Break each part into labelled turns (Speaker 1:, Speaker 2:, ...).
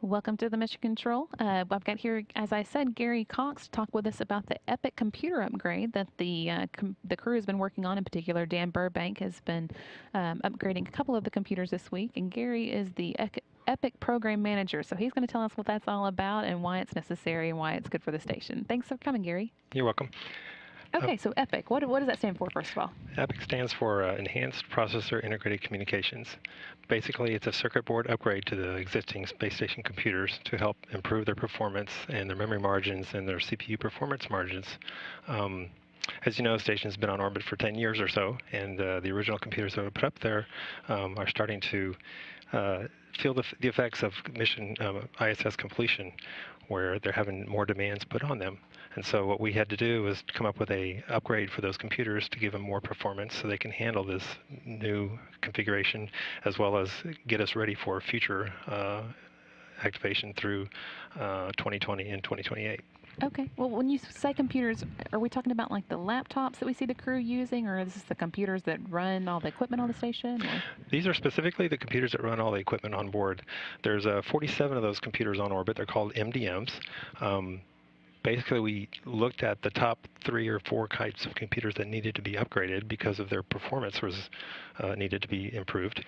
Speaker 1: Welcome to the Mission Control. I've got here, as I said, Gary Cox to talk with us about the Epic computer upgrade that the crew has been working on. In particular, Dan Burbank has been upgrading a couple of the computers this week, and Gary is the Epic program manager. So he's going to tell us what that's all about and why it's necessary and why it's good for the station. Thanks for coming, Gary.
Speaker 2: You're welcome.
Speaker 1: Okay, so Epic, what does that stand for, first of all?
Speaker 2: EPIC stands for Enhanced Processor Integrated Communications. Basically, it's a circuit board upgrade to the existing space station computers to help improve their performance and their memory margins and their CPU performance margins. As you know, the station's been on orbit for 10 years or so, and the original computers that were put up there are starting to feel the effects of mission ISS completion, where they're having more demands put on them. And so what we had to do was come up with a upgrade for those computers to give them more performance so they can handle this new configuration, as well as get us ready for future activation through 2020 and 2028.
Speaker 1: Okay. Well, when you say computers, are we talking about like the laptops that we see the crew using, or is this the computers that run all the equipment on the station? Or?
Speaker 2: These are specifically the computers that run all the equipment on board. There's 47 of those computers on orbit. They're called MDMs. Basically, we looked at the top 3 or 4 types of computers that needed to be upgraded because of their performance was needed to be improved.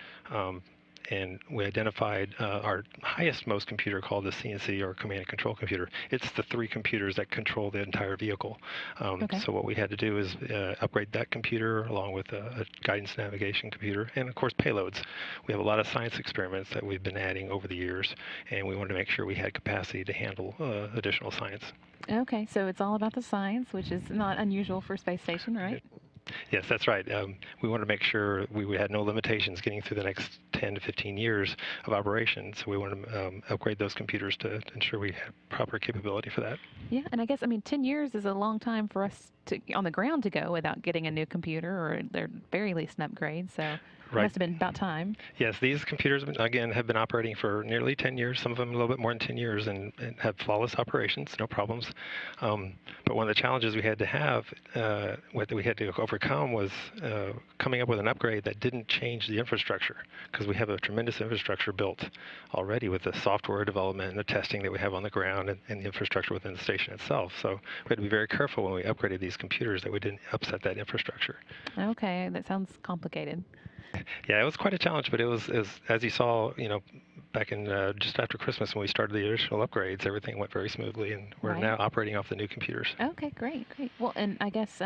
Speaker 2: And we identified our highest most computer called the CNC, or command and control computer. It's the 3 computers that control the entire vehicle.
Speaker 1: Okay.
Speaker 2: So what we had to do is upgrade that computer along with a guidance navigation computer and, of course, payloads. We have a lot of science experiments that we've been adding over the years, and we wanted to make sure we had capacity to handle additional science.
Speaker 1: Okay, so it's all about the science, which is not unusual for a space station, right?
Speaker 2: Yes, that's right. We wanted to make sure we had no limitations getting through the next 10 to 15 years of operation. So we wanted to upgrade those computers to ensure we had proper capability for that.
Speaker 1: Yeah, and I guess, I mean, 10 years is a long time for us to on the ground to go without getting a new computer or at very least an upgrade. So it
Speaker 2: Right.
Speaker 1: must have been about time.
Speaker 2: Yes, these computers, again, have been operating for nearly 10 years, some of them a little bit more than 10 years, and have flawless operations, no problems. But one of the challenges we had to have, what we had to overcome, was coming up with an upgrade that didn't change the infrastructure, because we have a tremendous infrastructure built already with the software development and the testing that we have on the ground and the infrastructure within the station itself. So we had to be very careful when we upgraded these computers that we didn't upset that infrastructure.
Speaker 1: Okay, that sounds complicated.
Speaker 2: Yeah, it was quite a challenge, but it was as you saw, back in just after Christmas when we started the initial upgrades, everything went very smoothly, and we're
Speaker 1: Right.
Speaker 2: now operating off the new computers.
Speaker 1: Okay, great, great. Well, and I guess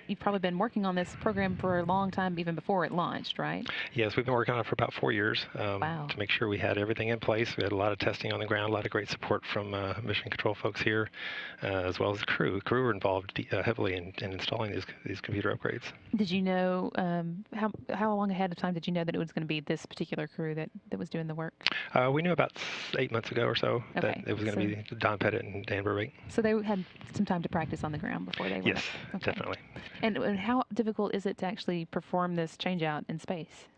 Speaker 1: you've probably been working on this program for a long time, even before it launched, right?
Speaker 2: Yes, we've been working on it for about 4 years
Speaker 1: Wow.
Speaker 2: to make sure we had everything in place. We had a lot of testing on the ground, a lot of great support from mission control folks here, as well as the crew. The crew were involved heavily in installing these computer upgrades.
Speaker 1: Did you know how long ahead of time did you know that it was going to be this particular crew that was doing the work?
Speaker 2: We knew about 8 months ago or so that
Speaker 1: Okay,
Speaker 2: it was going to be Don Pettit and Dan Burbank.
Speaker 1: So they had some time to practice on the ground before they went
Speaker 2: Yes,
Speaker 1: up. Okay.
Speaker 2: definitely.
Speaker 1: And how difficult is it to actually perform this change out in space?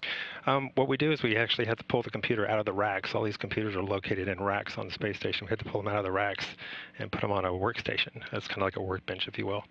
Speaker 2: What we do is we actually have to pull the computer out of the racks. All these computers are located in racks on the space station. We had to pull them out of the racks and put them on a workstation. That's kind of like a workbench, if you will.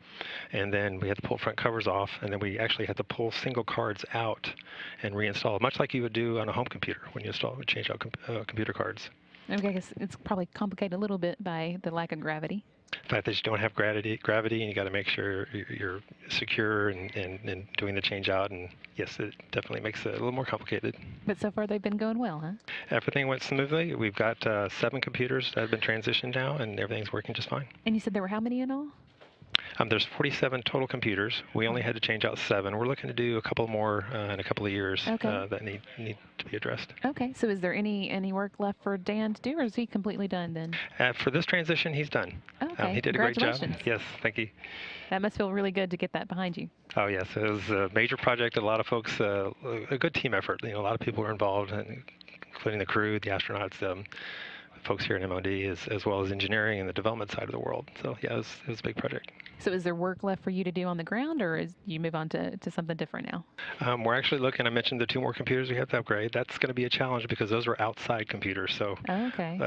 Speaker 2: And then we had to pull front covers off, and then we actually had to pull single cards out and reinstall, much like you would do on a home computer when you change out computer cards.
Speaker 1: Okay, I guess it's probably complicated a little bit by the lack of gravity.
Speaker 2: The fact that you don't have gravity, and you got to make sure you're secure and doing the change out. And yes, it definitely makes it a little more complicated.
Speaker 1: But so far they've been going well, huh?
Speaker 2: Everything went smoothly. We've got 7 computers that have been transitioned now, and everything's working just fine.
Speaker 1: And you said there were how many in all?
Speaker 2: There's 47 total computers. We only had to change out 7. We're looking to do a couple more in a couple of years that need to be addressed.
Speaker 1: Okay, so is there any work left for Dan to do, or is he completely done then?
Speaker 2: For this transition, he's done.
Speaker 1: Okay,
Speaker 2: he did a great job.
Speaker 1: congratulations.
Speaker 2: Yes, thank you.
Speaker 1: That must feel really good to get that behind you.
Speaker 2: Oh yes, it was a major project. A lot of folks, a good team effort. A lot of people were involved, including the crew, the astronauts, folks here in MOD, as well as engineering and the development side of the world. So yeah, it was a big project.
Speaker 1: So is there work left for you to do on the ground, or is you move on to something different now?
Speaker 2: We're actually looking, I mentioned the 2 more computers we have to upgrade. That's going to be a challenge because those are outside computers. So
Speaker 1: Okay.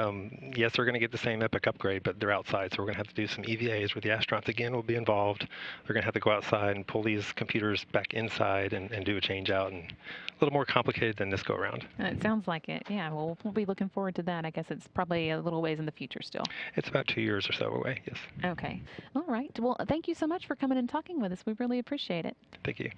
Speaker 2: yes, they're going to get the same Epic upgrade, but they're outside. So we're going to have to do some EVAs where the astronauts again will be involved. They're going to have to go outside and pull these computers back inside and do a change out, and a little more complicated than this go around.
Speaker 1: It sounds like it. Yeah, well, we'll be looking forward to that. I guess it's probably probably a little ways in the future still.
Speaker 2: It's about 2 years or so away, yes.
Speaker 1: Okay. All right. Well, thank you so much for coming and talking with us. We really appreciate it.
Speaker 2: Thank you.